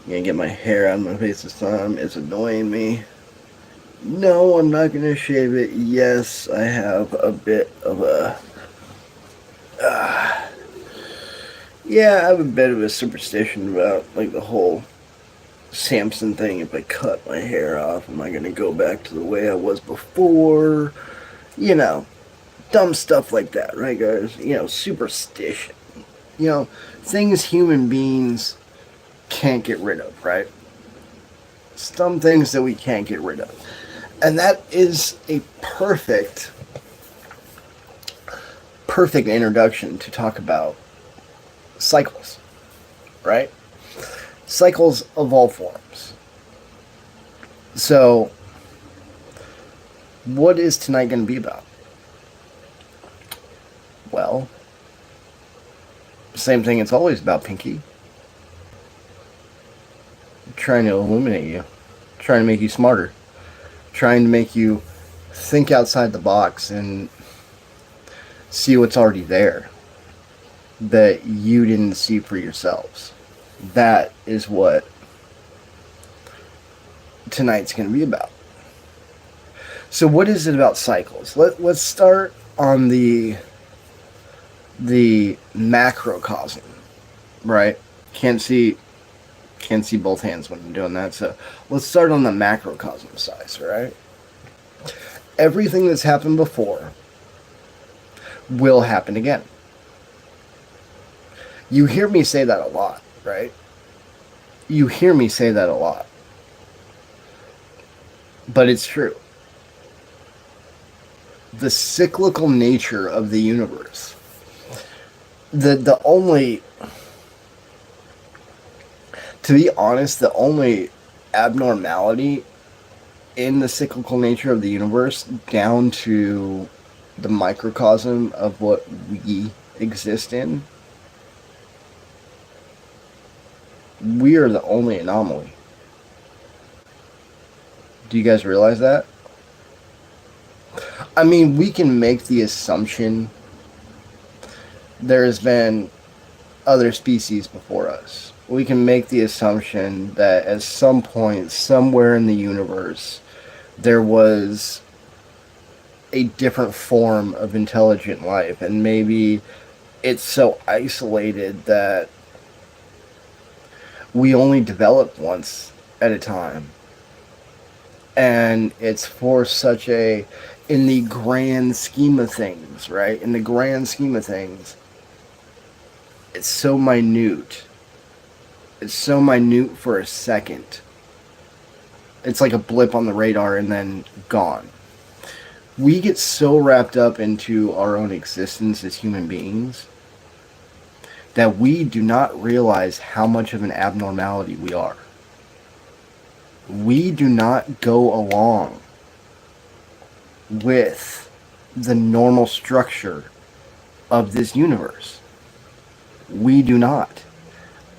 Gonna get my hair out of my face this time. It's annoying me. No, I'm not gonna shave it. Yes, I have a bit of a. Uh, yeah, I have a bit of a superstition about like the whole Samson thing. If I cut my hair off, am I gonna go back to the way I was before? You know, dumb stuff like that, right, guys? Superstition. Things human beings can't get rid of, right? Some things that we can't get rid of. And that is a perfect introduction to talk about cycles, right? Cycles of all forms. So, what is tonight going to be about? Well, same thing it's always about, Pinky. Trying to illuminate you, trying to make you smarter, trying to make you think outside the box and see what's already there that you didn't see for yourselves. That is what tonight's going to be about. So what is it about cycles? Let's start on the macrocosm, right? Can't see both hands when I'm doing that. So let's start on the macrocosm size, right? Everything that's happened before will happen again. You hear me say that a lot, right? You hear me say that a lot. But it's true. The cyclical nature of the universe. The only, to be honest, the only abnormality in the cyclical nature of the universe, down to the microcosm of what we exist in, we are the only anomaly. Do you guys realize that? I mean, we can make the assumption there's been other species before us. We can make the assumption that at some point, somewhere in the universe, there was a different form of intelligent life, and maybe it's so isolated that we only develop once at a time. And it's for such a, in the grand scheme of things, right? In the grand scheme of things, it's so minute. It's so minute for a second. It's like a blip on the radar and then gone. We get so wrapped up into our own existence as human beings that we do not realize how much of an abnormality we are. We do not go along with the normal structure of this universe. We do not.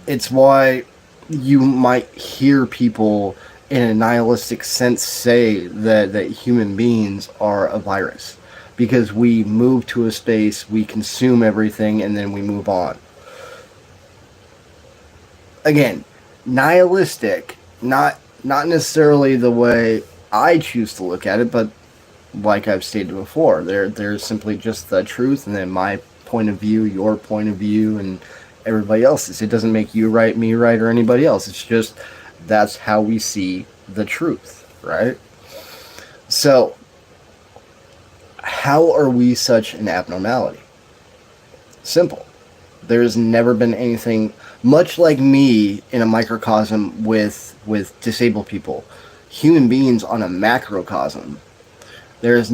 It's why you might hear people in a nihilistic sense say that human beings are a virus. Because we move to a space, we consume everything, and then we move on. Again, nihilistic, not necessarily the way I choose to look at it, but like I've stated before, there's simply just the truth, and then my point of view, your point of view, and everybody else's. It doesn't make you right, me right, or anybody else. It's just that's how we see the truth, right? So, how are we such an abnormality? Simple. There's never been anything much like me in a microcosm with disabled people. Human beings on a macrocosm. There has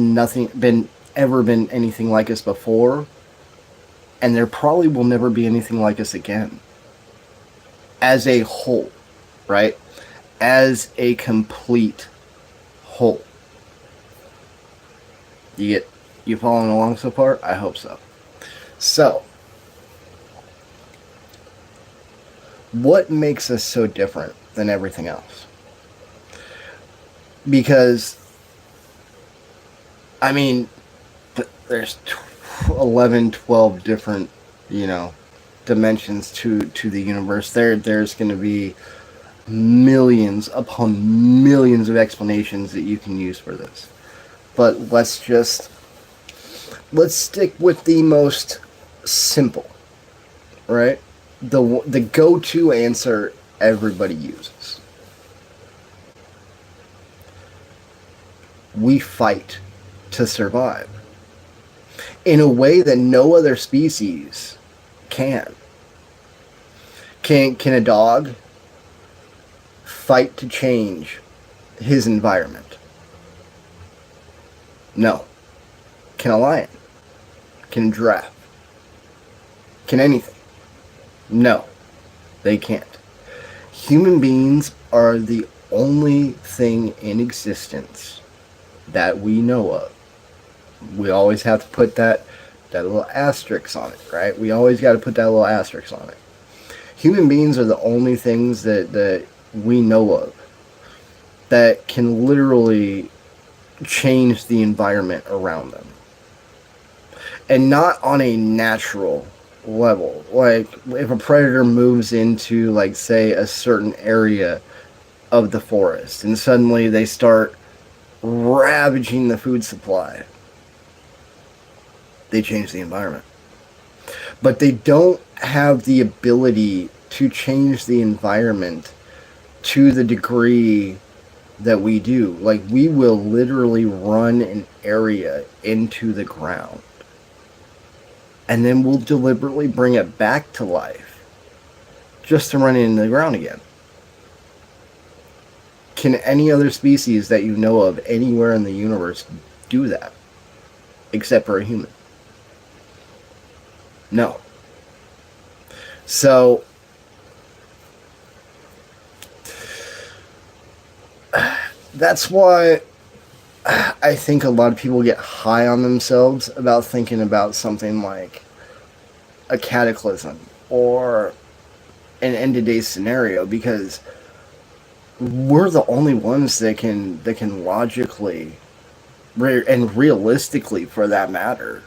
ever been anything like us before, and there probably will never be anything like us again. As a whole, right? As a complete whole. You following along so far? I hope so. So, what makes us so different than everything else? Because, I mean, there's 11, 12 different, dimensions to the universe. There's going to be millions upon millions of explanations that you can use for this. But let's stick with the most simple, right? The go-to answer everybody uses. We fight to survive in a way that no other species can. Can a dog fight to change his environment? No. Can a lion? Can a giraffe? Can anything? No. They can't. Human beings are the only thing in existence that we know of. We always have to put that little asterisk on it, right? We always got to put that little asterisk on it. Human beings are the only things that we know of that can literally change the environment around them. And not on a natural level. Like, if a predator moves into, like, say, a certain area of the forest, and suddenly they start ravaging the food supply, they change the environment. But they don't have the ability to change the environment to the degree that we do. Like, we will literally run an area into the ground, and then we'll deliberately bring it back to life just to run it into the ground again. Can any other species that you know of anywhere in the universe do that except for a human? No. So that's why I think a lot of people get high on themselves about thinking about something like a cataclysm or an end of days scenario, because we're the only ones that can logically and realistically, for that matter,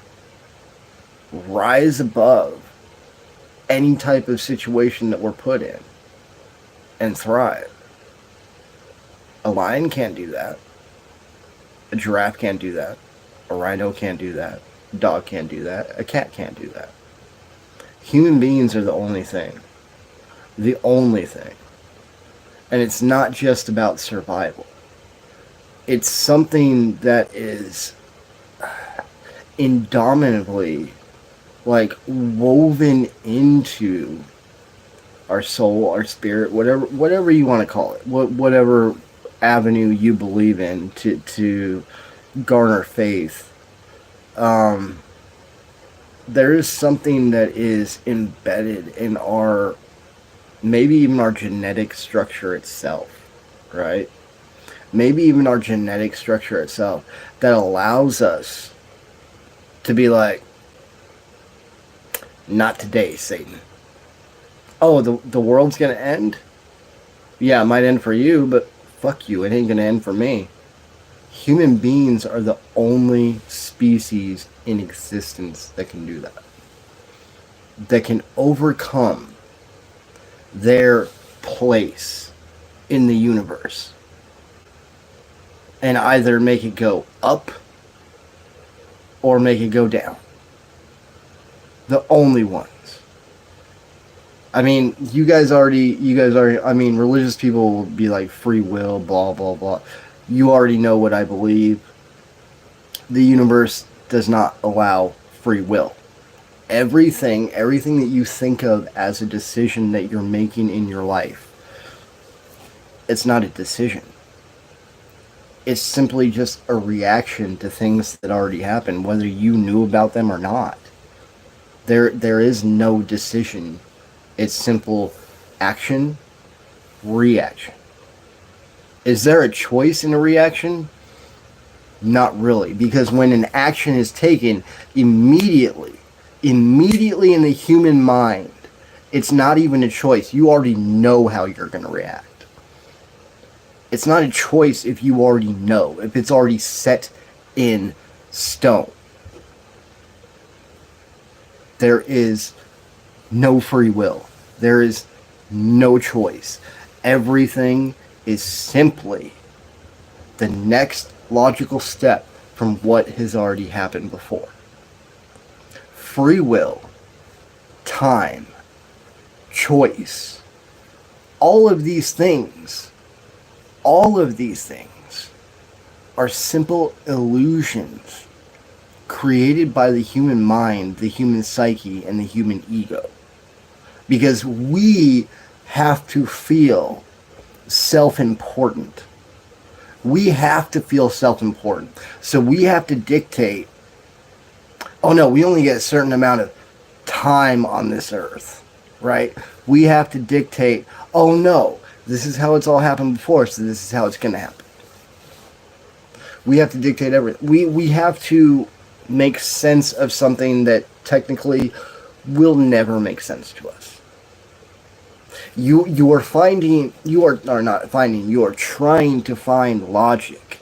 rise above any type of situation that we're put in and thrive. A lion can't do that. A giraffe can't do that. A rhino can't do that. A dog can't do that. A cat can't do that. Human beings are the only thing. The only thing. And it's not just about survival. It's something that is indomitably, like, woven into our soul, our spirit, whatever you want to call it, whatever avenue you believe in to garner faith. There is something that is embedded in our, maybe even our genetic structure itself, right? Maybe even our genetic structure itself that allows us to be like, not today, Satan. Oh, the world's gonna end? Yeah, it might end for you, but fuck you, it ain't gonna end for me. Human beings are the only species in existence that can do that. That can overcome their place in the universe and either make it go up or make it go down. The only ones. I mean, you guys already, I mean, religious people will be like free will, blah, blah, blah. You already know what I believe. The universe does not allow free will. Everything that you think of as a decision that you're making in your life, it's not a decision. It's simply just a reaction to things that already happened, whether you knew about them or not. There is no decision. It's simple action, reaction. Is there a choice in a reaction? Not really, because when an action is taken, immediately in the human mind, it's not even a choice. You already know how you're going to react. It's not a choice if you already know, if it's already set in stone. There is no free will. There is no choice. Everything is simply the next logical step from what has already happened before. Free will, time, choice, all of these things are simple illusions created by the human mind, the human psyche, and the human ego. Because we have to feel self-important. We have to feel self-important. So we have to dictate, oh no, we only get a certain amount of time on this earth, right? We have to dictate, oh no, this is how it's all happened before, so this is how it's going to happen. We have to dictate everything. We have to make sense of something that technically will never make sense to us. You are trying to find logic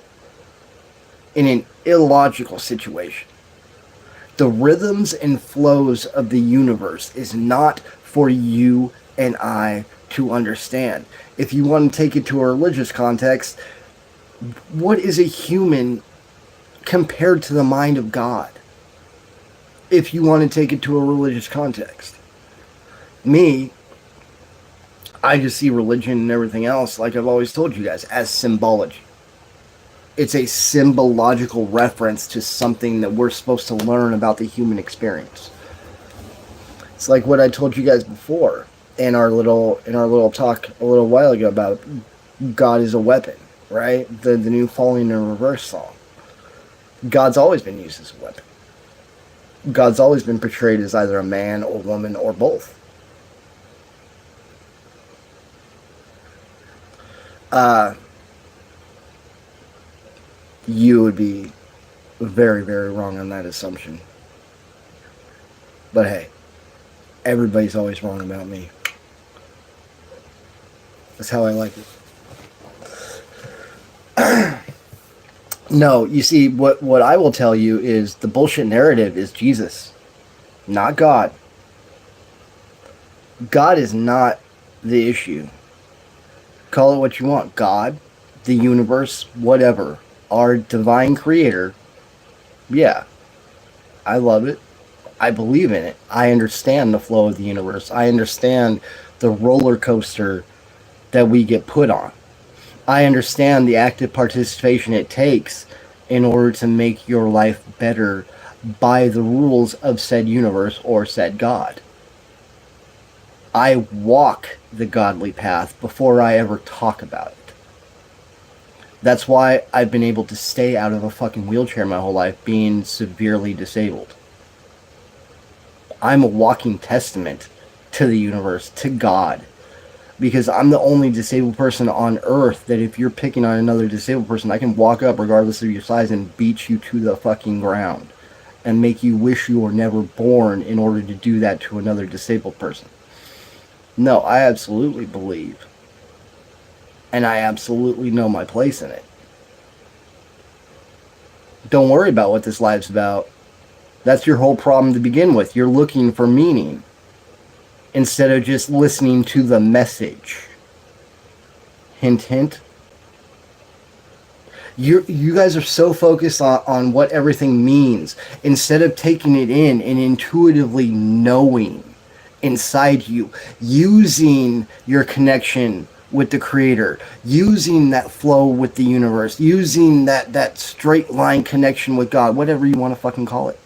in an illogical situation. The rhythms and flows of the universe is not for you and I to understand. If you want to take it to a religious context, what is a human compared to the mind of God? If you want to take it to a religious context. Me, I just see religion and everything else, like I've always told you guys, as symbology. It's a symbological reference to something that we're supposed to learn about the human experience. It's like what I told you guys before in our little talk a little while ago about God is a weapon, right? The new Falling in Reverse song. God's always been used as a weapon. God's always been portrayed as either a man or woman or both. You would be very, very wrong on that assumption. But hey, everybody's always wrong about me. That's how I like it. No, you see, what I will tell you is the bullshit narrative is Jesus, not God. God is not the issue. Call it what you want. God, the universe, whatever. Our divine creator. Yeah. I love it. I believe in it. I understand the flow of the universe. I understand the roller coaster that we get put on. I understand the active participation it takes in order to make your life better by the rules of said universe or said God. I walk the godly path before I ever talk about it. That's why I've been able to stay out of a fucking wheelchair my whole life, being severely disabled. I'm a walking testament to the universe, to God. Because I'm the only disabled person on earth that if you're picking on another disabled person, I can walk up regardless of your size and beat you to the fucking ground. And make you wish you were never born in order to do that to another disabled person. No, I absolutely believe. And I absolutely know my place in it. Don't worry about what this life's about. That's your whole problem to begin with. You're looking for meaning instead of just listening to the message. Hint, hint. You guys are so focused on what everything means instead of taking it in and intuitively knowing inside you, using your connection with the creator, using that flow with the universe, using that straight line connection with God, whatever you want to fucking call it.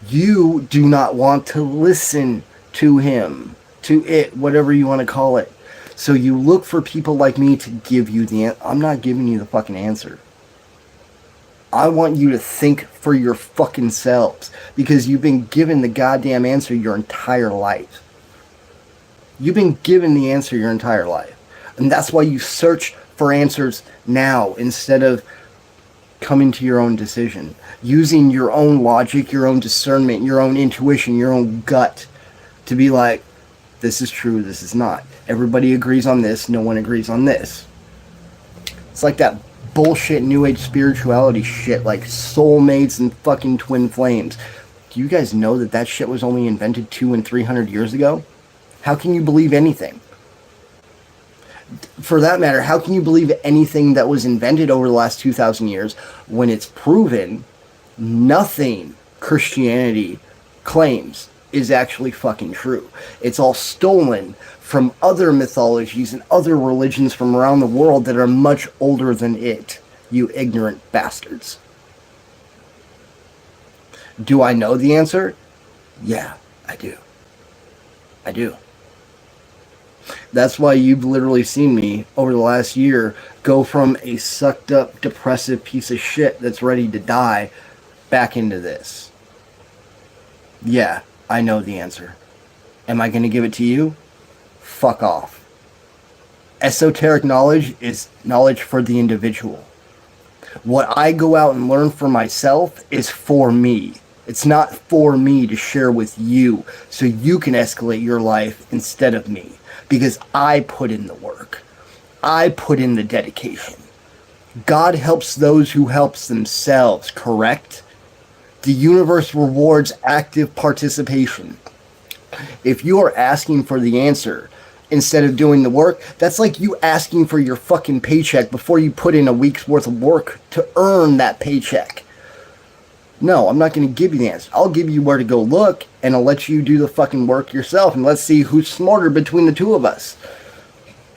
You do not want to listen to him, to it, whatever you want to call it. So you look for people like me to give you the answer. I'm not giving you the fucking answer. I want you to think for your fucking selves, because you've been given the goddamn answer your entire life. You've been given the answer your entire life. And that's why you search for answers now instead of coming to your own decision. Using your own logic, your own discernment, your own intuition, your own gut to be like, this is true, this is not. Everybody agrees on this, no one agrees on this. It's like that bullshit new age spirituality shit, like soulmates and fucking twin flames. Do you guys know that shit was only invented 200 and 300 years ago? How can you believe anything? For that matter, how can you believe anything that was invented over the last 2,000 years when it's proven nothing Christianity claims is actually fucking true? It's all stolen from other mythologies and other religions from around the world that are much older than it, you ignorant bastards. Do I know the answer? Yeah, I do. I do. That's why you've literally seen me over the last year go from a sucked up, depressive piece of shit that's ready to die back into this. Yeah, I know the answer. Am I going to give it to you? Fuck off. Esoteric knowledge is knowledge for the individual. What I go out and learn for myself is for me. It's not for me to share with you so you can escalate your life instead of me. Because I put in the work. I put in the dedication. God helps those who helps themselves, correct? The universe rewards active participation. If you are asking for the answer instead of doing the work, that's like you asking for your fucking paycheck before you put in a week's worth of work to earn that paycheck. No, I'm not going to give you the answer. I'll give you where to go look, and I'll let you do the fucking work yourself, and let's see who's smarter between the two of us.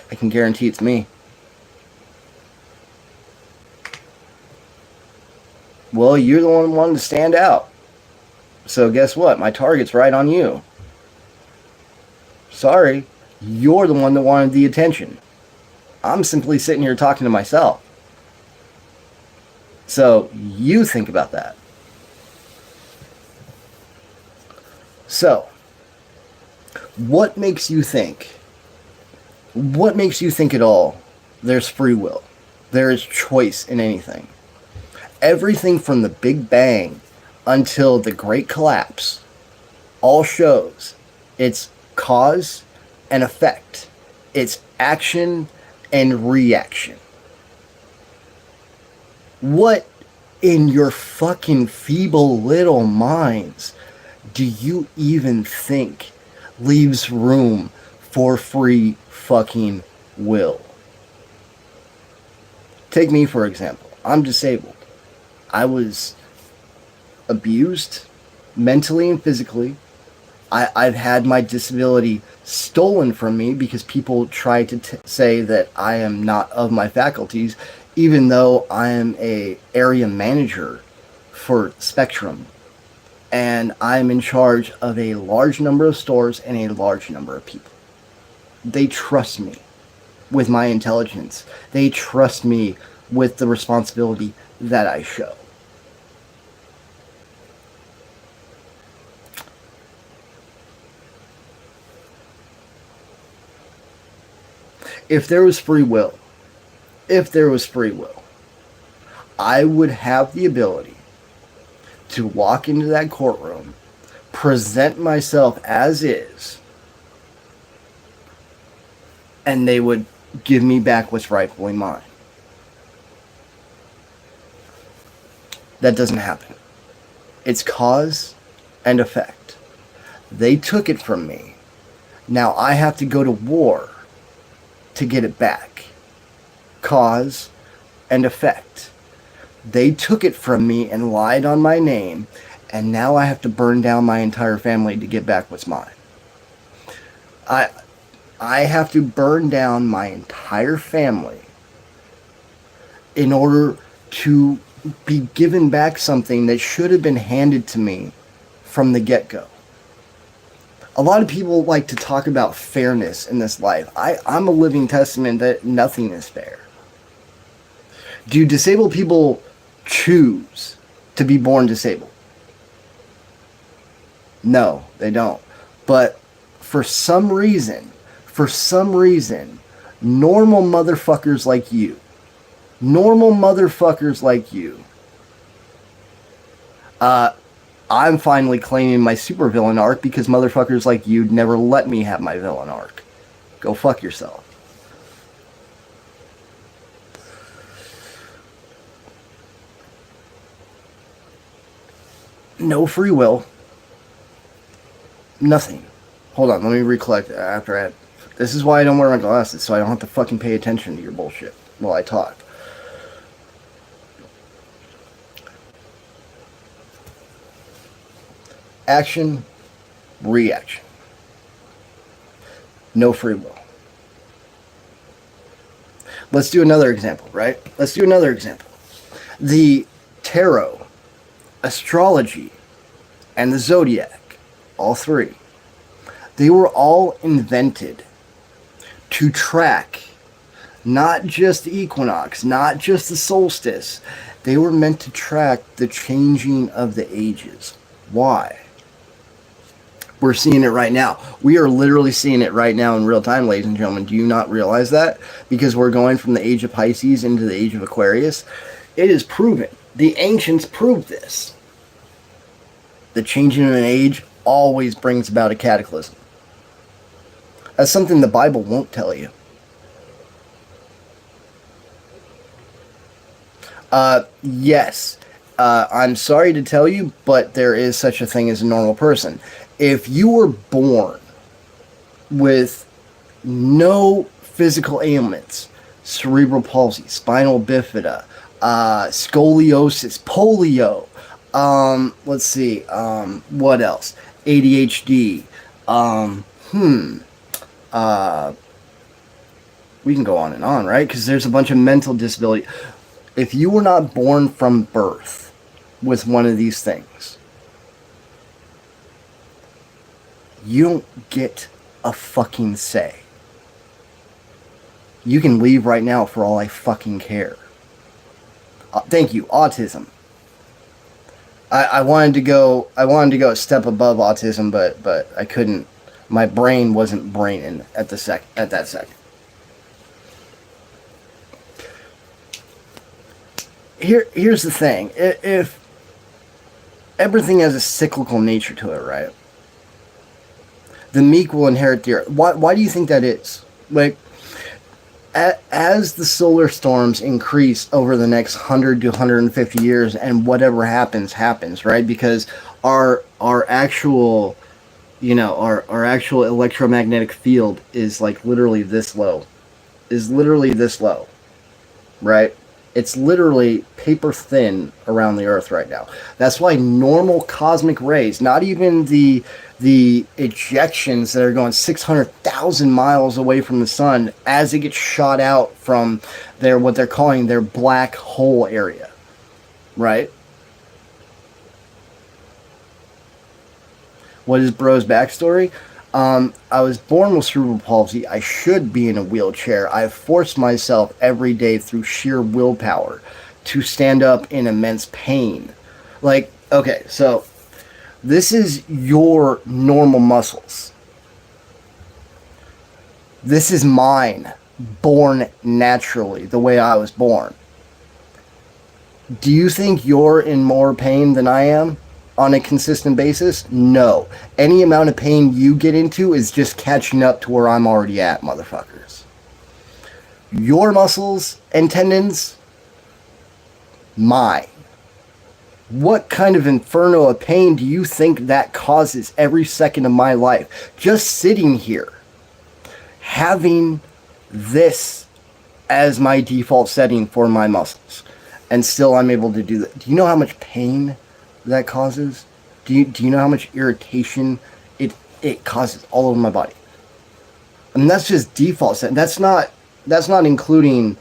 I can guarantee it's me. Well, you're the one who wanted to stand out. So guess what? My target's right on you. Sorry, you're the one that wanted the attention. I'm simply sitting here talking to myself. So you think about that. So, what makes you think? What makes you think at all there's free will? There is choice in anything. Everything from the Big Bang until the Great Collapse all shows it's cause and effect. It's action and reaction. What in your fucking feeble little minds do you even think leaves room for free fucking will? Take me, for example. I'm disabled. I was abused mentally and physically. I've had my disability stolen from me because people try to say that I am not of my faculties, even though I am a area manager for Spectrum. And I'm in charge of a large number of stores and a large number of people. They trust me with my intelligence. They trust me with the responsibility that I show. If there was free will, I would have the ability to walk into that courtroom, present myself as is, and they would give me back what's rightfully mine. That doesn't happen. It's cause and effect. They took it from me. Now I have to go to war to get it back. Cause and effect. They took it from me and lied on my name, and now I have to burn down my entire family to get back what's mine. I have to burn down my entire family in order to be given back something that should have been handed to me from the get-go. A lot of people like to talk about fairness in this life. I'm a living testament that nothing is fair. Do disabled people choose to be born disabled? No, they don't. But for some reason, normal motherfuckers like you, I'm finally claiming my supervillain arc because motherfuckers like you never let me have my villain arc. Go fuck yourself. No free will. Nothing. Hold on, let me recollect after I had This is why I don't wear my glasses, so I don't have to fucking pay attention to your bullshit while I talk. Action, reaction. No free will. Let's do another example, right? Let's do another example. The tarot, astrology, and the zodiac, all three, they were all invented to track not just the equinox, not just the solstice. They were meant to track the changing of the ages. Why? We're seeing it right now. We are literally seeing it right now in real time, ladies and gentlemen. Do you not realize that? Because we're going from the age of Pisces into the age of Aquarius. It is proven. The ancients proved this. The changing of an age always brings about a cataclysm. That's something the Bible won't tell you. Yes. I'm sorry to tell you, but there is such a thing as a normal person. If you were born with no physical ailments, cerebral palsy, spinal bifida, scoliosis, polio, let's see, what else? ADHD, we can go on and on, right? Because there's a bunch of mental disability. If you were not born from birth with one of these things, you don't get a fucking say. You can leave right now for all I fucking care. Thank you, autism. I wanted to go a step above autism, but I couldn't. My brain wasn't braining at that second. Here's the thing. If everything has a cyclical nature to it, right? The meek will inherit the earth. Why do you think that is? Like, as the solar storms increase over the next 100 to 150 years, and whatever happens, right? Because our actual, our actual electromagnetic field is like literally this low. Right? It's literally paper thin around the earth right now. That's why normal cosmic rays, not even the ejections that are going 600,000 miles away from the sun, as it gets shot out from what they're calling their black hole area, right? What is bro's backstory? I was born with cerebral palsy. I should be in a wheelchair. I've forced myself every day through sheer willpower to stand up in immense pain. Like, okay, so this is your normal muscles. This is mine, born naturally, the way I was born. Do you think you're in more pain than I am on a consistent basis? No. Any amount of pain you get into is just catching up to where I'm already at, motherfuckers. Your muscles and tendons, mine. What kind of inferno of pain do you think that causes every second of my life? Just sitting here, having this as my default setting for my muscles, and still I'm able to do that. Do you know how much pain that causes? Do you know how much irritation it causes all over my body? And that's just default setting. That's not including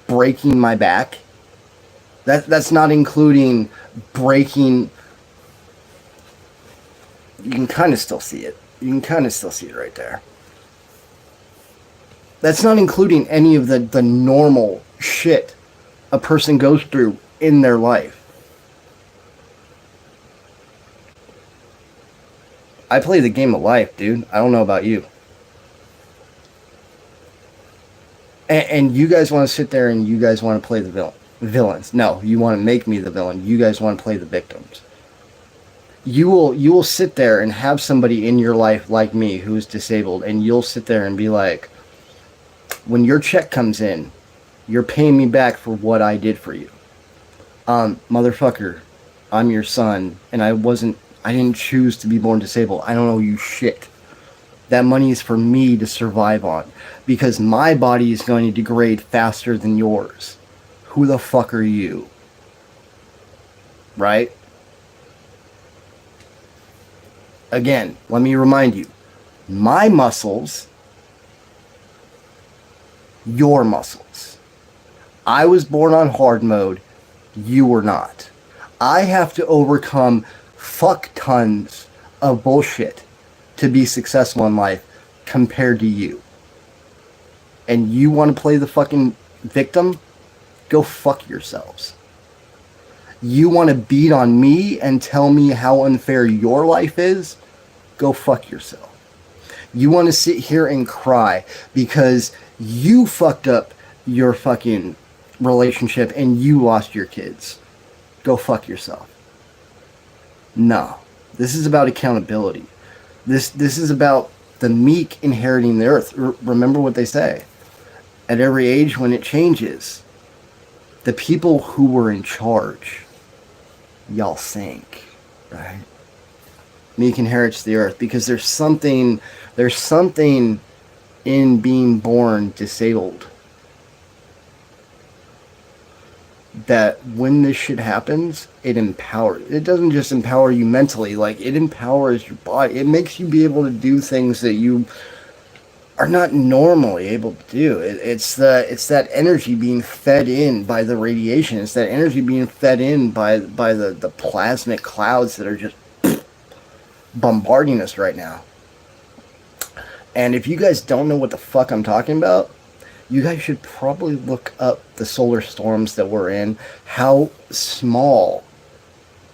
breaking my back. That's not including breaking. You can kind of still see it. You can kind of still see it right there. That's not including any of the normal shit a person goes through in their life. I play the game of life, dude. I don't know about you. And you guys want to sit there and you guys want to play the villains. No, you want to make me the villain. You guys want to play the victims. You will sit there and have somebody in your life like me who is disabled, and you'll sit there and be like, when your check comes in, you're paying me back for what I did for you. Motherfucker, I'm your son, and I didn't choose to be born disabled. I don't owe you shit. That money is for me to survive on, because my body is going to degrade faster than yours. Who the fuck are you? Right? Again, let me remind you, my muscles, your muscles. I was born on hard mode, you were not. I have to overcome fuck tons of bullshit to be successful in life compared to you. And you want to play the fucking victim? Go fuck yourselves. You want to beat on me and tell me how unfair your life is? Go fuck yourself. You want to sit here and cry because you fucked up your fucking relationship and you lost your kids? Go fuck yourself. No. This is about accountability. This is about the meek inheriting the earth. Remember what they say. At every age when it changes, the people who were in charge, y'all sink, right? Meek inherits the earth because there's something in being born disabled that when this shit happens, it empowers. It doesn't just empower you mentally, like it empowers your body. It makes you be able to do things that you are not normally able to do. It's that energy being fed in by the radiation. It's that energy being fed in by the plasmic clouds that are just bombarding us right now. And if you guys don't know what the fuck I'm talking about, you guys should probably look up the solar storms that we're in, how small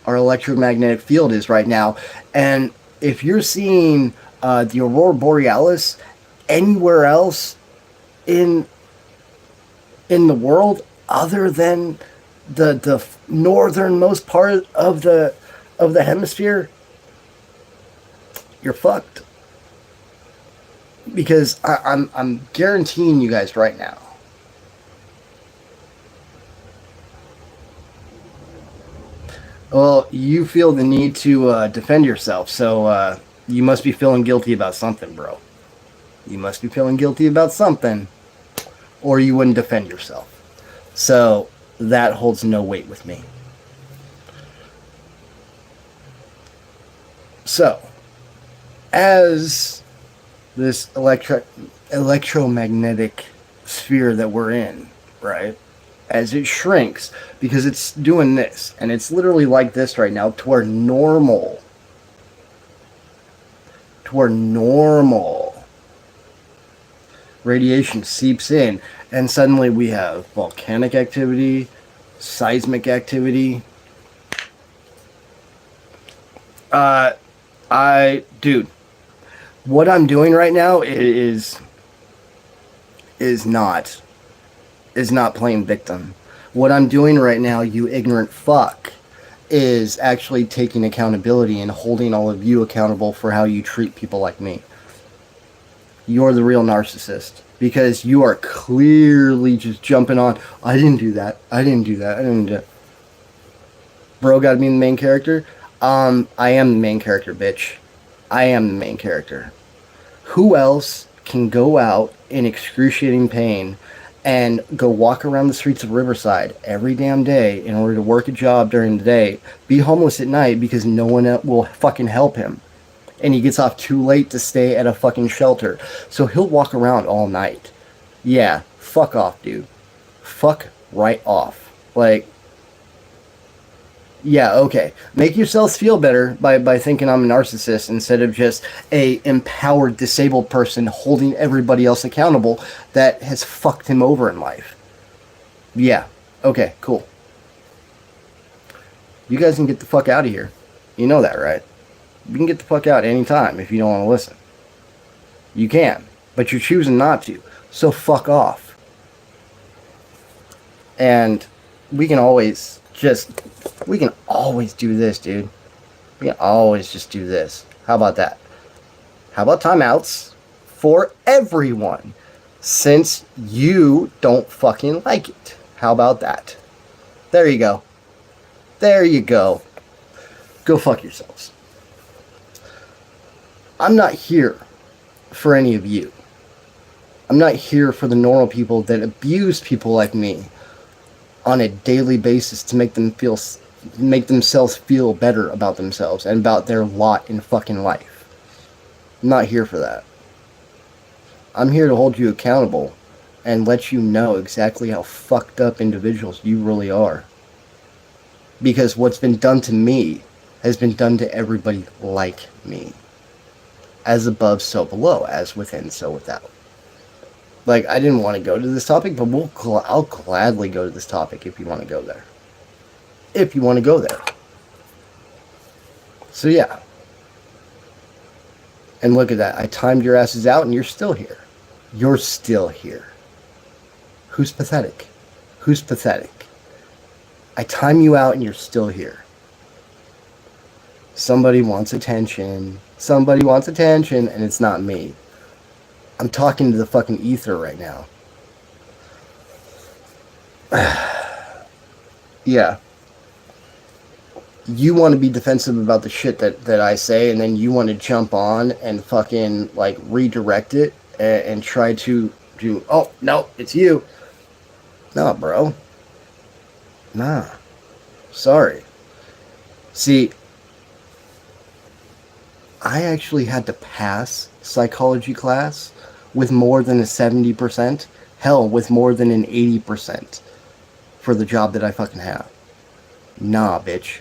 our electromagnetic field is right now. And if you're seeing the aurora borealis anywhere else in the world other than the northernmost part of the hemisphere, you're fucked. Because I'm guaranteeing you guys right now, well, you feel the need to defend yourself, so you must be feeling guilty about something, bro. You must be feeling guilty about something, or you wouldn't defend yourself. So that holds no weight with me. So, as this electromagnetic sphere that we're in, right? As it shrinks, because it's doing this, and it's literally like this right now, to where normal radiation seeps in, and suddenly we have volcanic activity, seismic activity. Dude, what I'm doing right now is not playing victim. What I'm doing right now, you ignorant fuck, is actually taking accountability and holding all of you accountable for how you treat people like me. You're the real narcissist, because you are clearly just jumping on, I didn't do that. Bro gotta be the main character? I am the main character, bitch. I am the main character. Who else can go out in excruciating pain and go walk around the streets of Riverside every damn day in order to work a job during the day, be homeless at night because no one will fucking help him, and he gets off too late to stay at a fucking shelter, so he'll walk around all night? Yeah, fuck off, dude. Fuck right off. Like, yeah, okay. Make yourselves feel better by thinking I'm a narcissist instead of just a empowered disabled person holding everybody else accountable that has fucked him over in life. Yeah, okay, cool. You guys can get the fuck out of here. You know that, right? You can get the fuck out anytime if you don't want to listen. You can, but you're choosing not to. So fuck off. And we can always do this, dude. We can always just do this. How about that? How about timeouts for everyone, since you don't fucking like it? How about that? There you go. There you go. Go fuck yourselves. I'm not here for any of you. I'm not here for the normal people that abuse people like me on a daily basis to make themselves feel better about themselves and about their lot in fucking life. I'm not here for that. I'm here to hold you accountable and let you know exactly how fucked up individuals you really are. Because what's been done to me has been done to everybody like me. As above, so below. As within, so without. Like, I didn't want to go to this topic, but I'll gladly go to this topic if you want to go there. If you want to go there. So yeah. And look at that. I timed your asses out and you're still here. You're still here. Who's pathetic? Who's pathetic? I time you out and you're still here. Somebody wants attention. Somebody wants attention, and it's not me. I'm talking to the fucking ether right now. Yeah. You want to be defensive about the shit that I say, and then you want to jump on and fucking, like, redirect it and try to do, oh, no, it's you. Nah, bro. Nah. Sorry. See, I actually had to pass psychology class with more than a 70%. Hell, with more than an 80% for the job that I fucking have. Nah, bitch.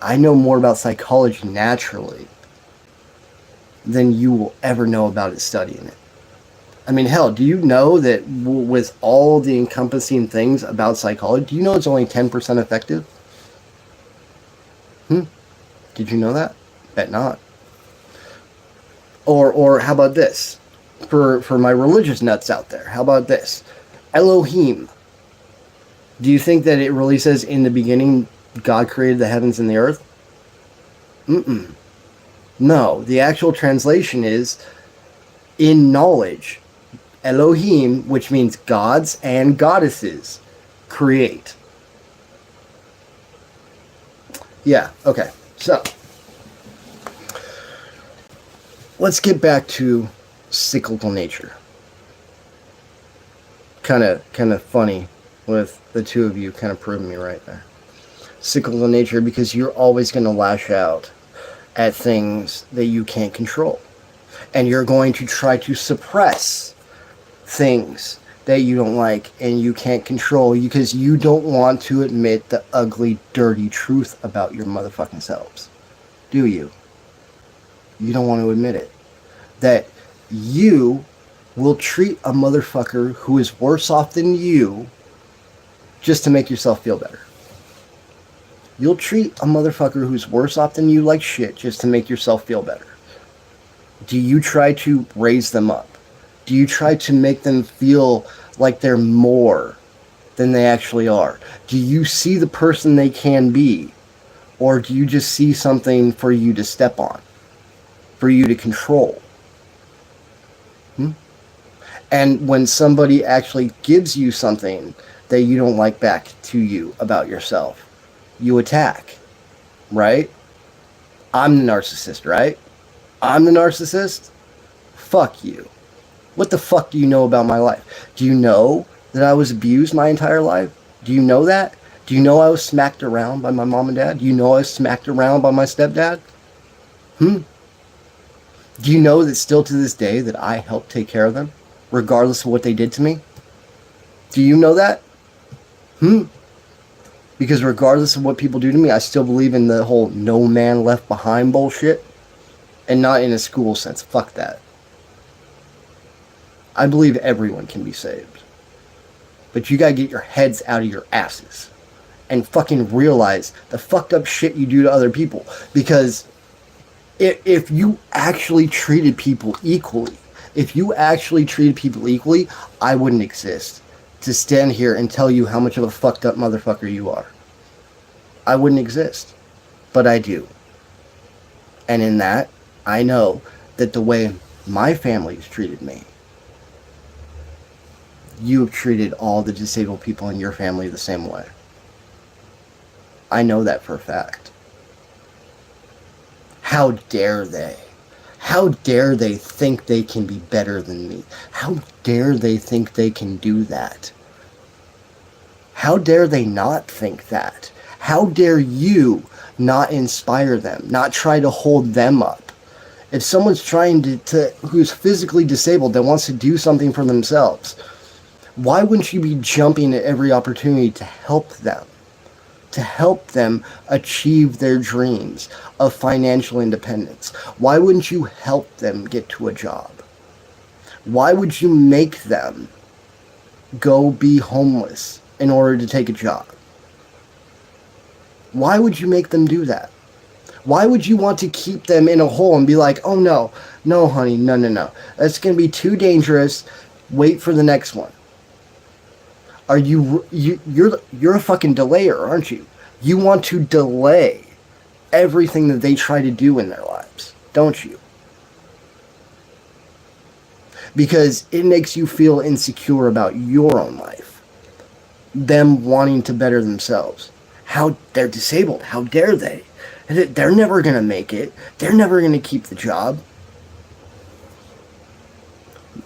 I know more about psychology naturally than you will ever know about it studying it. I mean, hell, do you know that with all the encompassing things about psychology, do you know it's only 10% effective? Did you know that? Bet not. Or how about this? For my religious nuts out there, how about this? Elohim. Do you think that it really says in the beginning God created the heavens and the earth? No, the actual translation is in knowledge. Elohim, which means gods and goddesses, create. Yeah, okay. So, let's get back to cyclical nature. Kind of funny with the two of you kind of proving me right there. Cyclical nature, because you're always going to lash out at things that you can't control. And you're going to try to suppress things that you don't like and you can't control because you don't want to admit the ugly, dirty truth about your motherfucking selves. Do you? You don't want to admit it. That you will treat a motherfucker who is worse off than you just to make yourself feel better. You'll treat a motherfucker who's worse off than you like shit just to make yourself feel better. Do you try to raise them up? Do you try to make them feel like they're more than they actually are? Do you see the person they can be? Or do you just see something for you to step on? For you to control? And when somebody actually gives you something that you don't like back to you about yourself, you attack, right? I'm the narcissist, right? I'm the narcissist? Fuck you. What the fuck do you know about my life? Do you know that I was abused my entire life? Do you know that? Do you know I was smacked around by my mom and dad? Do you know I was smacked around by my stepdad? Do you know that still to this day that I helped take care of them, regardless of what they did to me? Do you know that? Because regardless of what people do to me, I still believe in the whole no man left behind bullshit. And not in a school sense. Fuck that. I believe everyone can be saved. But you gotta get your heads out of your asses. And fucking realize the fucked up shit you do to other people. Because if you actually treated people equally, I wouldn't exist to stand here and tell you how much of a fucked up motherfucker you are. I wouldn't exist. But I do. And in that, I know that the way my family's treated me, you have treated all the disabled people in your family the same way. I know that for a fact. How dare they? How dare they think they can be better than me? How dare they think they can do that? How dare they not think that? How dare you not inspire them, not try to hold them up? If someone's trying who's physically disabled that wants to do something for themselves, why wouldn't you be jumping at every opportunity to help them? To help them achieve their dreams of financial independence? Why wouldn't you help them get to a job? Why would you make them go be homeless in order to take a job? Why would you make them do that? Why would you want to keep them in a hole and be like, oh no, honey, no. That's going to be too dangerous. Wait for the next one. Are you're a fucking delayer, aren't you? You want to delay everything that they try to do in their lives, don't you? Because it makes you feel insecure about your own life. Them wanting to better themselves. How they're disabled. How dare they? They're never going to make it. They're never going to keep the job.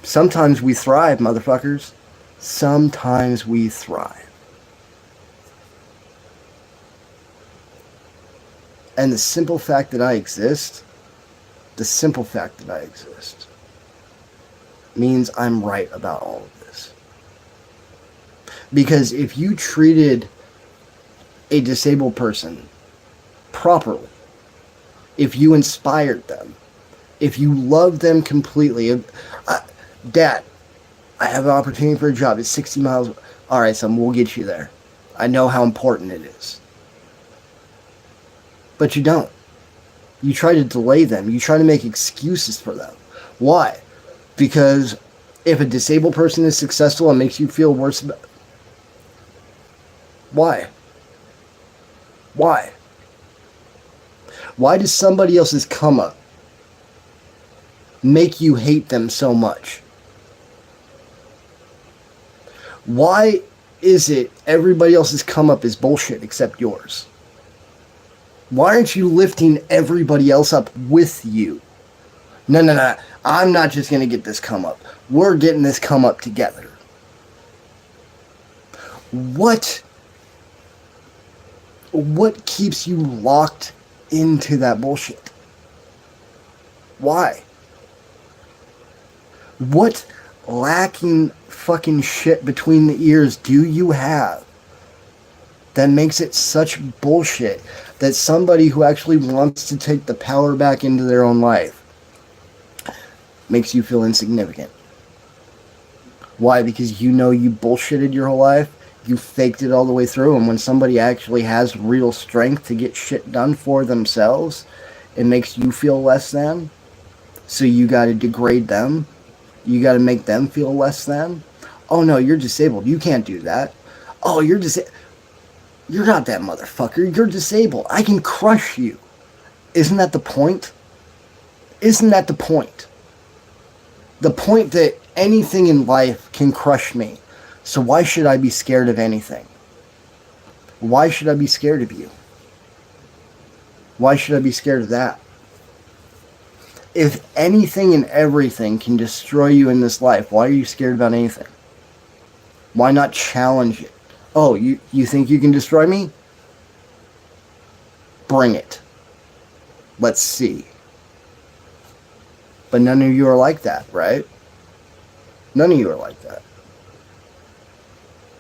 Sometimes we thrive, motherfuckers. Sometimes we thrive. And the simple fact that I exist, means I'm right about all of this. Because if you treated a disabled person properly, if you inspired them, if you loved them completely, Dad, I have an opportunity for a job. It's 60 miles. All right, son, we'll get you there. I know how important it is. But you don't. You try to delay them. You try to make excuses for them. Why? Because if a disabled person is successful, it makes you feel worse about it. Why? Why? Why does somebody else's come up make you hate them so much? Why is it everybody else's come up is bullshit except yours? Why aren't you lifting everybody else up with you? No. I'm not just going to get this come up. We're getting this come up together. What keeps you locked into that bullshit? Why? What lacking fucking shit between the ears do you have that makes it such bullshit that somebody who actually wants to take the power back into their own life makes you feel insignificant? Why? Because you know you bullshitted your whole life. You faked it all the way through, and when somebody actually has real strength to get shit done for themselves, it makes you feel less than. So you got to degrade them. You got to make them feel less than. Oh no, you're disabled. You can't do that. Oh, you're not that motherfucker. You're disabled. I can crush you. Isn't that the point? Isn't that the point? The point that anything in life can crush me. So why should I be scared of anything? Why should I be scared of you? Why should I be scared of that? If anything and everything can destroy you in this life, why are you scared about anything? Why not challenge it? Oh, you think you can destroy me? Bring it. Let's see. But none of you are like that, right? None of you are like that.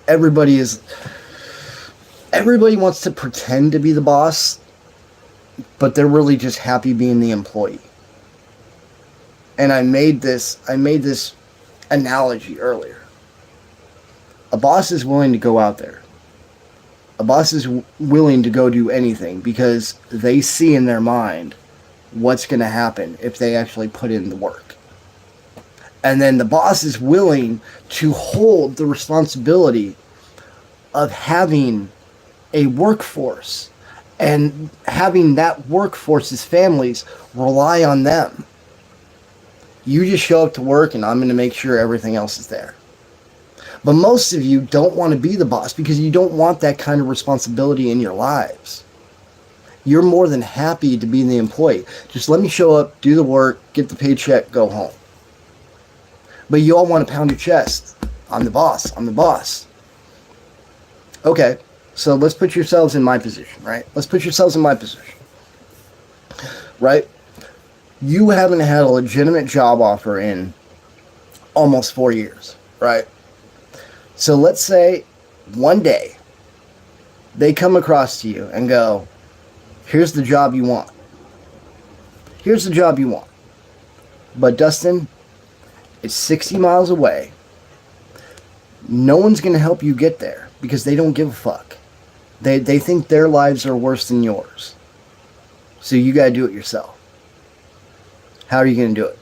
Everybody wants to pretend to be the boss, but they're really just happy being the employee. And I made this analogy earlier. A boss is willing to go out there. A boss is willing to go do anything because they see in their mind what's going to happen if they actually put in the work. And then the boss is willing to hold the responsibility of having a workforce and having that workforce's families rely on them. You just show up to work and I'm going to make sure everything else is there. But most of you don't want to be the boss because you don't want that kind of responsibility in your lives. You're more than happy to be the employee. Just let me show up, do the work, get the paycheck, go home. But you all want to pound your chest. I'm the boss. I'm the boss. Okay, so let's put yourselves in my position, right? Let's put yourselves in my position, right? You haven't had a legitimate job offer in almost 4 years, right? So let's say one day they come across to you and go, here's the job you want. Here's the job you want. But Dustin, it's 60 miles away. No one's going to help you get there because they don't give a fuck. They think their lives are worse than yours. So you got to do it yourself. How are you going to do it?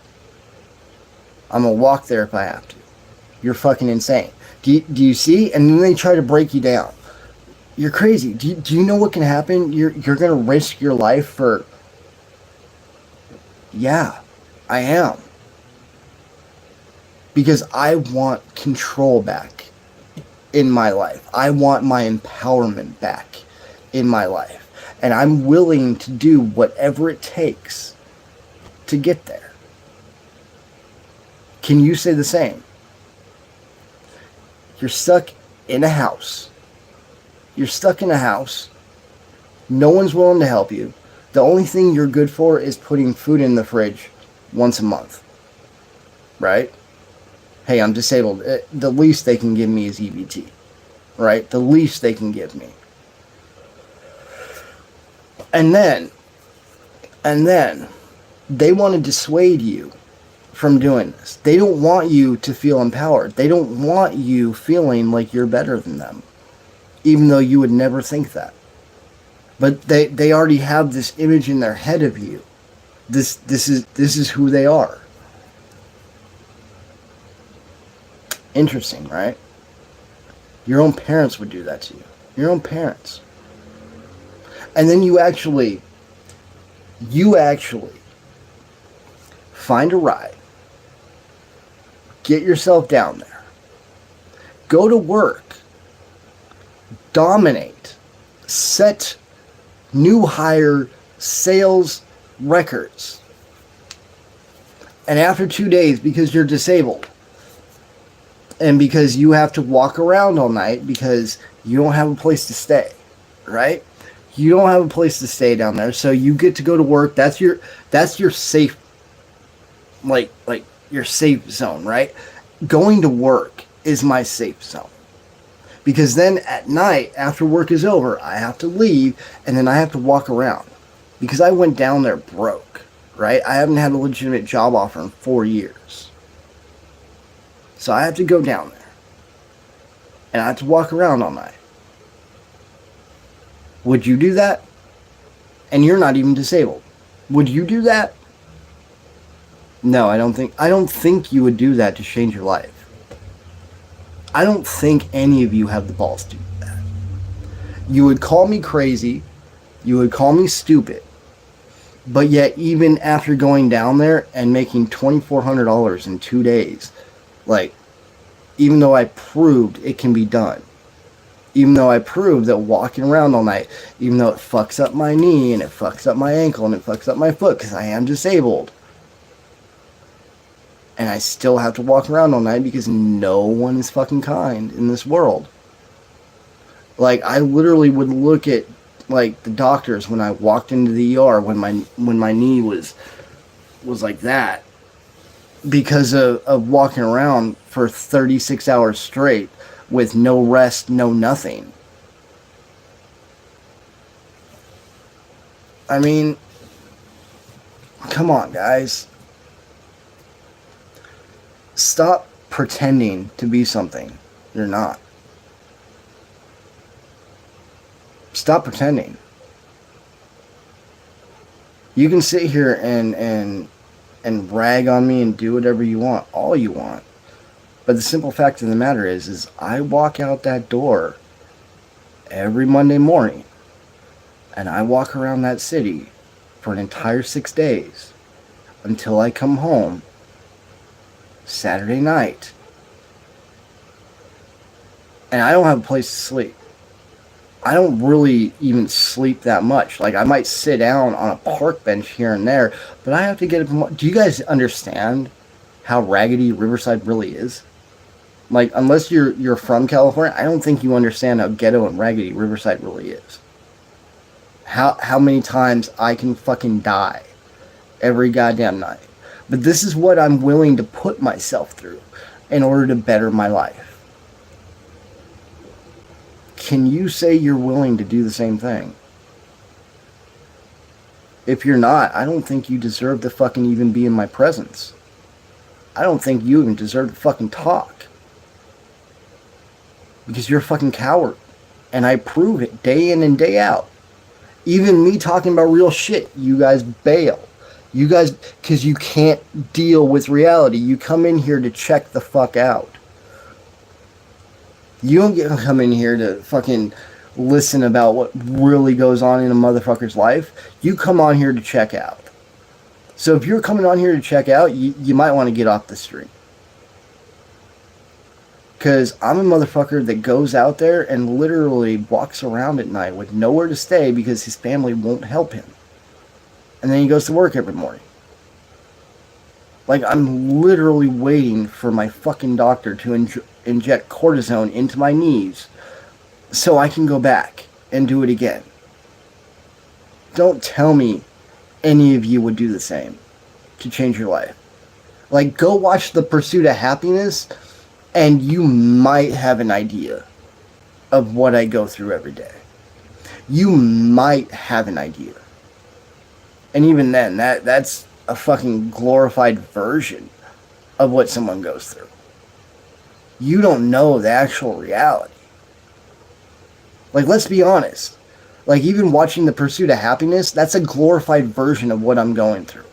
I'm going to walk there if I have to. You're fucking insane. Do you see? And then they try to break you down. You're crazy. Do you know what can happen? You're going to risk your life for... Yeah, I am. Because I want control back in my life. I want my empowerment back in my life. And I'm willing to do whatever it takes to get there. Can you say the same? You're stuck in a house. You're stuck in a house. No one's willing to help you. The only thing you're good for is putting food in the fridge once a month. Right? Hey, I'm disabled. The least they can give me is EBT. Right? The least they can give me. And then, they want to dissuade you from doing this. They don't want you to feel empowered. They don't want you feeling like you're better than them. Even though you would never think that. But they already have this image in their head of you. This is who they are. Interesting, right? Your own parents would do that to you. Your own parents. And then you actually find a ride. Get yourself down there. Go to work. Dominate. Set new hire sales records. And after 2 days, because you're disabled, and because you have to walk around all night because you don't have a place to stay, right? You don't have a place to stay down there, so you get to go to work. That's your safe, like your safe zone, right? Going to work is my safe zone. Because then at night, after work is over, I have to leave, and then I have to walk around. Because I went down there broke, right? I haven't had a legitimate job offer in 4 years. So I have to go down there. And I have to walk around all night. Would you do that? And you're not even disabled. Would you do that? No, I don't think you would do that to change your life. I don't think any of you have the balls to do that. You would call me crazy. You would call me stupid. But yet, even after going down there and making $2,400 in 2 days, like, even though I proved it can be done, even though I proved that walking around all night, even though it fucks up my knee and it fucks up my ankle and it fucks up my foot because I am disabled, and I still have to walk around all night because no one is fucking kind in this world. Like, I literally would look at, like, the doctors when I walked into the ER when my knee was like that, because of walking around for 36 hours straight with no rest, no nothing. I mean, come on, guys. Stop pretending to be something you're not. Stop pretending. You can sit here and rag on me and do whatever you want, all you want. But the simple fact of the matter is I walk out that door every Monday morning and I walk around that city for an entire 6 days until I come home Saturday night. And I don't have a place to sleep. I don't really even sleep that much. Like, I might sit down on a park bench here and there, but I have to get up. Do you guys understand how raggedy Riverside really is? Like, unless you're from California, I don't think you understand how ghetto and raggedy Riverside really is. How many times I can fucking die every goddamn night. But this is what I'm willing to put myself through in order to better my life. Can you say you're willing to do the same thing? If you're not, I don't think you deserve to fucking even be in my presence. I don't think you even deserve to fucking talk. Because you're a fucking coward. And I prove it day in and day out. Even me talking about real shit, you guys bail. You guys, because you can't deal with reality. You come in here to check the fuck out. You don't get to come in here to fucking listen about what really goes on in a motherfucker's life. You come on here to check out. So if you're coming on here to check out, you might want to get off the street. Because I'm a motherfucker that goes out there and literally walks around at night with nowhere to stay because his family won't help him. And then he goes to work every morning. Like, I'm literally waiting for my fucking doctor to inject cortisone into my knees so I can go back and do it again. Don't tell me any of you would do the same to change your life. Like, go watch The Pursuit of Happiness and you might have an idea of what I go through every day. You might have an idea. And even then, that's a fucking glorified version of what someone goes through. You don't know the actual reality. Like, let's be honest. Like, even watching The Pursuit of Happiness, that's a glorified version of what I'm going through.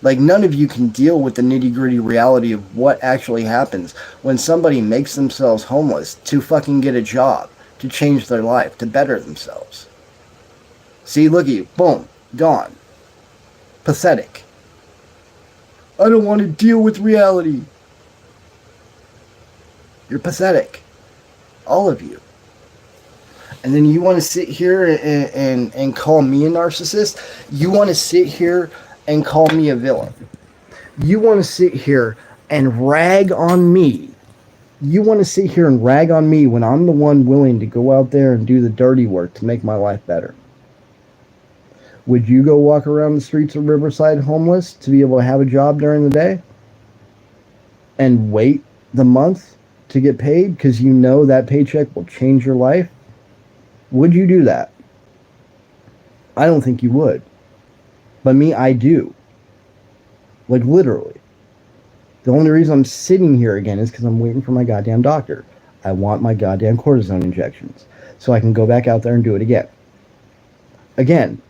Like, none of you can deal with the nitty-gritty reality of what actually happens when somebody makes themselves homeless to fucking get a job, to change their life, to better themselves. See, look at you. Boom. Gone. Pathetic. I don't want to deal with reality. You're pathetic. All of you. And then you want to sit here and call me a narcissist? You want to sit here and call me a villain? You want to sit here and rag on me? You want to sit here and rag on me when I'm the one willing to go out there and do the dirty work to make my life better? Would you go walk around the streets of Riverside homeless to be able to have a job during the day? And wait the month to get paid because you know that paycheck will change your life? Would you do that? I don't think you would. But me, I do. Like, literally. The only reason I'm sitting here again is because I'm waiting for my goddamn doctor. I want my goddamn cortisone injections so I can go back out there and do it again. Again,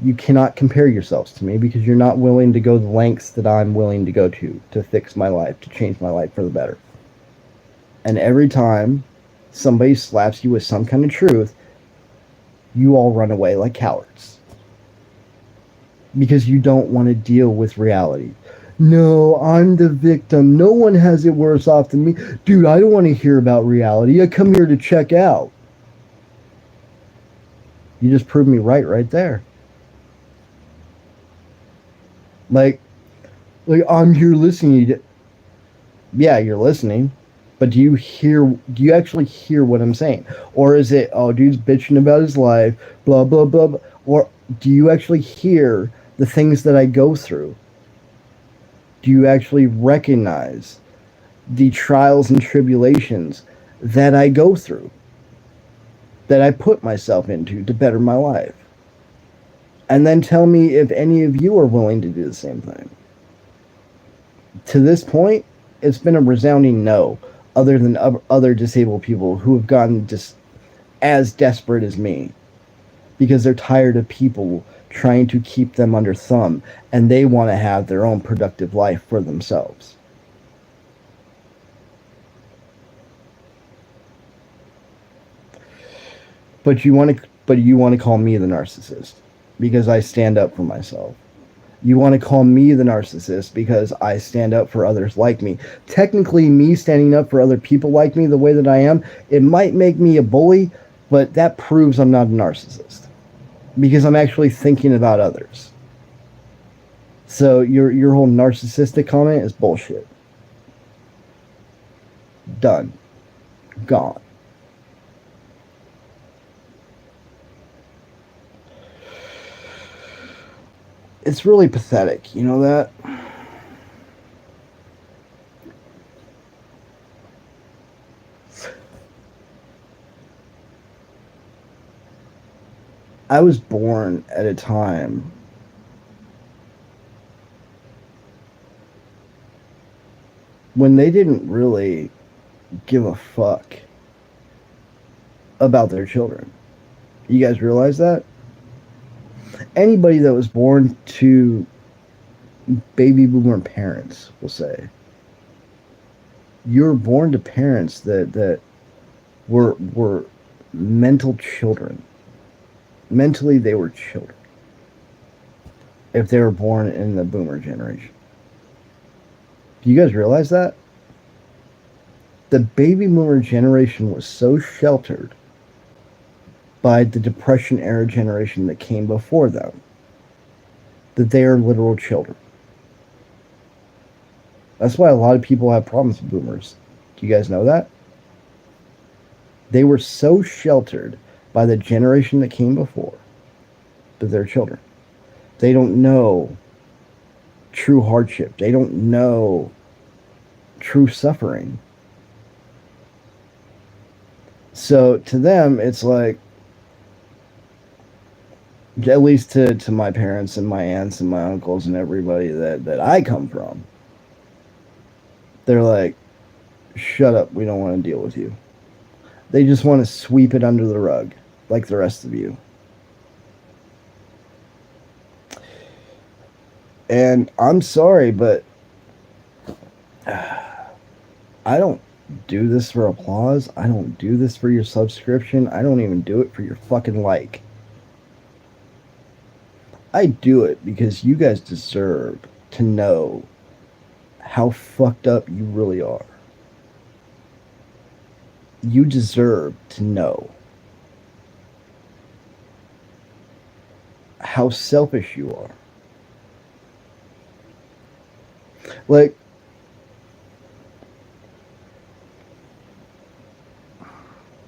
you cannot compare yourselves to me because you're not willing to go the lengths that I'm willing to go to fix my life, to change my life for the better. And every time somebody slaps you with some kind of truth, you all run away like cowards. Because you don't want to deal with reality. No, I'm the victim. No one has it worse off than me. Dude, I don't want to hear about reality. I come here to check out. You just proved me right there. Like I'm here listening to... Yeah, you're listening. But do you actually hear what I'm saying? Or is it, oh, dude's bitching about his life, blah, blah, blah, blah. Or do you actually hear the things that I go through? Do you actually recognize the trials and tribulations that I go through? That I put myself into to better my life? And then tell me if any of you are willing to do the same thing. To this point, it's been a resounding no, other than other disabled people who have gotten just as desperate as me because they're tired of people trying to keep them under thumb and they want to have their own productive life for themselves. But you want to call me the narcissist because I stand up for myself. You want to call me the narcissist because I stand up for others like me. Technically, me standing up for other people like me the way that I am, it might make me a bully, But that proves I'm not a narcissist because I'm actually thinking about others. So your whole narcissistic comment is bullshit. Done. Gone. It's really pathetic, you know that? I was born at a time when they didn't really give a fuck about their children. You guys realize that? Anybody that was born to baby boomer parents will say you were born to parents that were mental children. Mentally they were children if they were born in the boomer generation. Do you guys realize that? The baby boomer generation was so sheltered by the Depression era generation that came before them that they are literal children. That's why a lot of people have problems with boomers. Do you guys know that? They were so sheltered by the generation that came before that they're children. They don't know true hardship. They don't know true suffering. So to them, it's like, at least to my parents and my aunts and my uncles and everybody that I come from, they're like, shut up, we don't want to deal with you. They just want to sweep it under the rug like the rest of you. And I'm sorry, but I don't do this for applause. I don't do this for your subscription. I don't even do it for your fucking like. I do it because you guys deserve to know how fucked up you really are. You deserve to know how selfish you are. Like,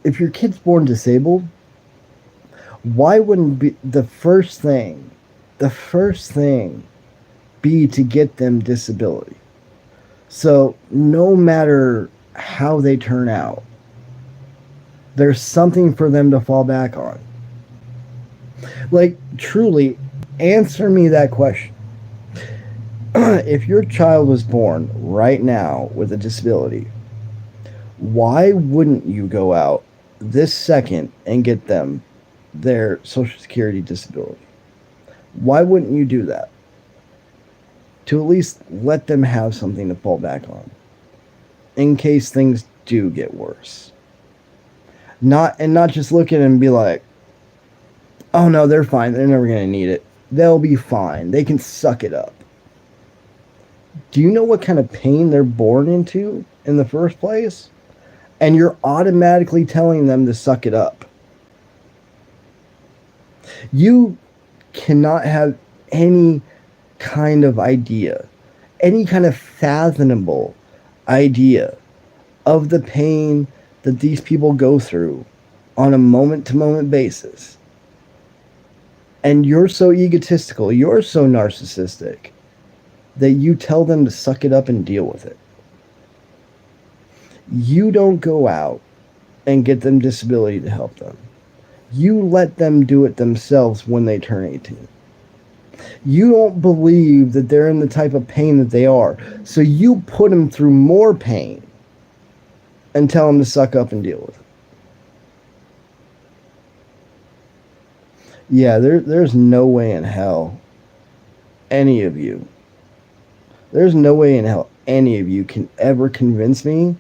if your kid's born disabled, why wouldn't be the first thing be to get them disability? So no matter how they turn out, there's something for them to fall back on. Like, truly, answer me that question. If your child was born right now with a disability, why wouldn't you go out this second and get them their Social Security disability? Why wouldn't you do that? To at least let them have something to fall back on in case things do get worse. Not just look at it and be like, oh no, they're fine, they're never going to need it. They'll be fine. They can suck it up. Do you know what kind of pain they're born into in the first place? And you're automatically telling them to suck it up. You cannot have any kind of idea, any kind of fathomable idea of the pain that these people go through on a moment-to-moment basis. And you're so egotistical, you're so narcissistic, that you tell them to suck it up and deal with it. You don't go out and get them disability to help them. You let them do it themselves when they turn 18. You don't believe that they're in the type of pain that they are, so you put them through more pain and tell them to suck up and deal with it. Yeah, there's no way in hell any of you, there's no way in hell any of you can ever convince me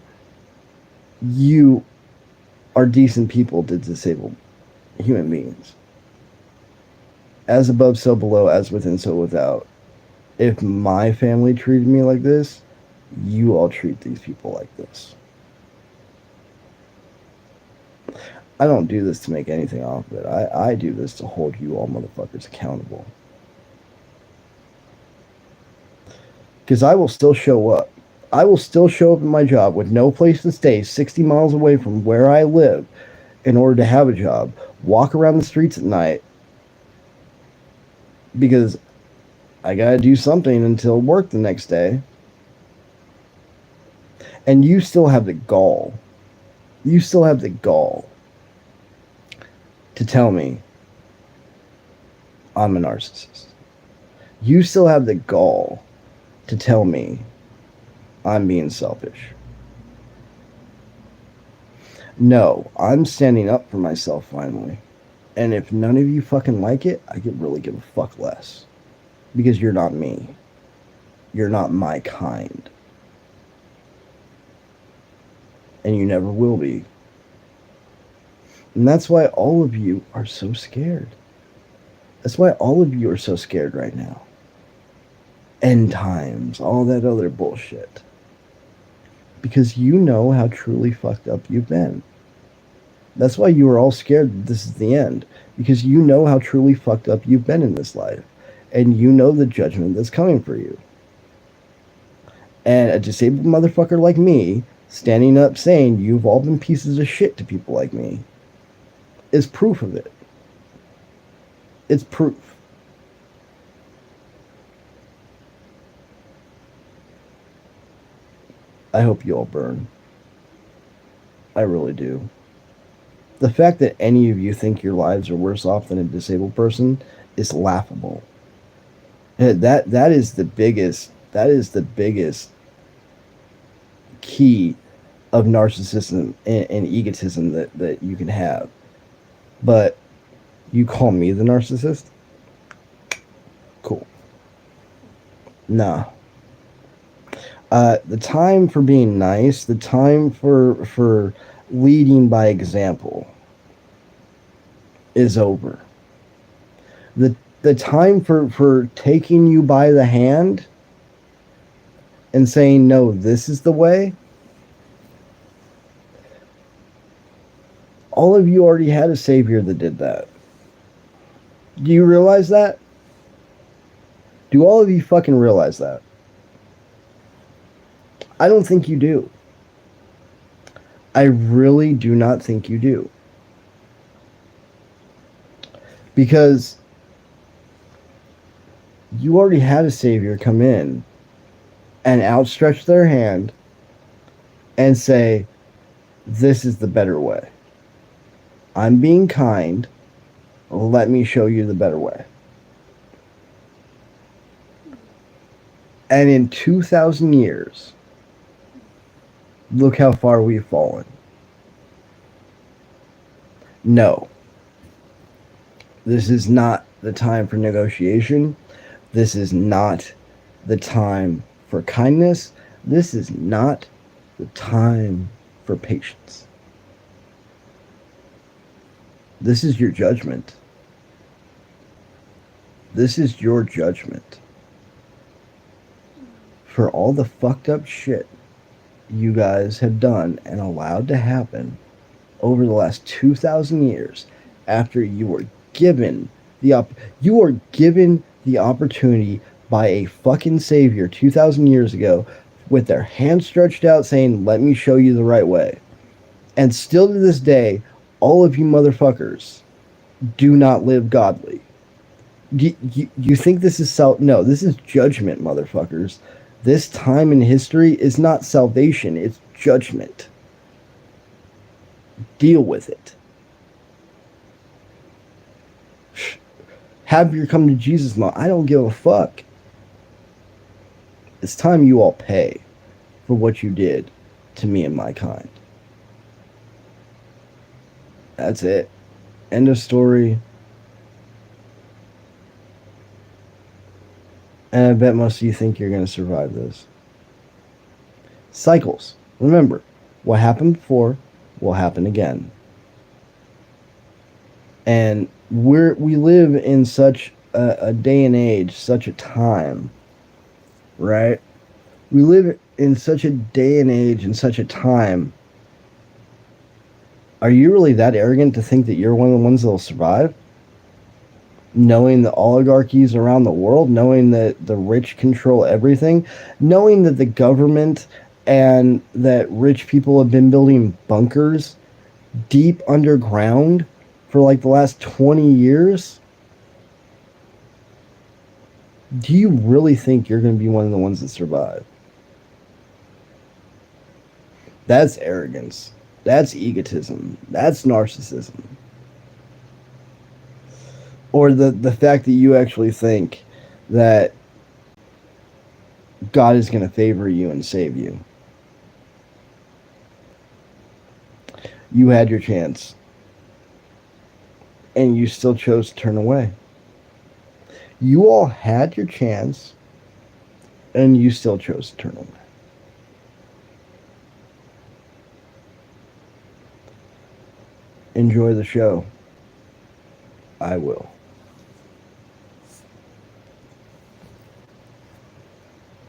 you are decent people to disabled human beings. As above, so below, as within, so without. If my family treated me like this, you all treat these people like this. I don't do this to make anything off of it. I do this to hold you all motherfuckers accountable. Because I will still show up. I will still show up at my job with no place to stay 60 miles away from where I live in order to have a job, walk around the streets at night because I got to do something until work the next day. And you still have the gall. You still have the gall to tell me I'm a narcissist. You still have the gall to tell me I'm being selfish. No, I'm standing up for myself finally. And if none of you fucking like it, I could really give a fuck less. Because you're not me. You're not my kind. And you never will be. And that's why all of you are so scared. That's why all of you are so scared right now. End times, all that other bullshit. Because you know how truly fucked up you've been. That's why you are all scared that this is the end. Because you know how truly fucked up you've been in this life. And you know the judgment that's coming for you. And a disabled motherfucker like me, standing up saying you've all been pieces of shit to people like me, is proof of it. It's proof. I hope you all burn. I really do. The fact that any of you think your lives are worse off than a disabled person is laughable. That is the biggest key of narcissism and egotism that you can have. But you call me the narcissist? Cool. Nah. The time for being nice, the time for leading by example is over. The time for taking you by the hand and saying, no, this is the way, all of you already had a savior that did that. Do you realize that? Do all of you fucking realize that? I don't think you do. I really do not think you do. Because you already had a savior come in and outstretch their hand and say, this is the better way. I'm being kind. Let me show you the better way. And in 2,000 years, look how far we've fallen. No. This is not the time for negotiation. This is not the time for kindness. This is not the time for patience. This is your judgment. This is your judgment for all the fucked up shit you guys have done and allowed to happen over the last 2,000 years after you were given the opportunity by a fucking savior 2,000 years ago with their hand stretched out saying, let me show you the right way. And still to this day, all of you motherfuckers do not live godly. You think this is no, this is judgment, motherfuckers. This time in history is not salvation, it's judgment. Deal with it. Have your come to Jesus moment. I don't give a fuck. It's time you all pay for what you did to me and my kind. That's it. End of story. And I bet most of you think you're going to survive this. Cycles. Remember, what happened before will happen again. And we live in such a day and age, such a time, right? We live in such a day and age and such a time Are you really that arrogant to think that you're one of the ones that'll survive? Knowing the oligarchies around the world, knowing that the rich control everything, knowing that the government and that rich people have been building bunkers deep underground for like the last 20 years? Do you really think you're going to be one of the ones that survive? That's arrogance. That's egotism. That's narcissism. Or the fact that you actually think that God is going to favor you and save you. You had your chance and you still chose to turn away. You all had your chance and you still chose to turn away. Enjoy the show. I will.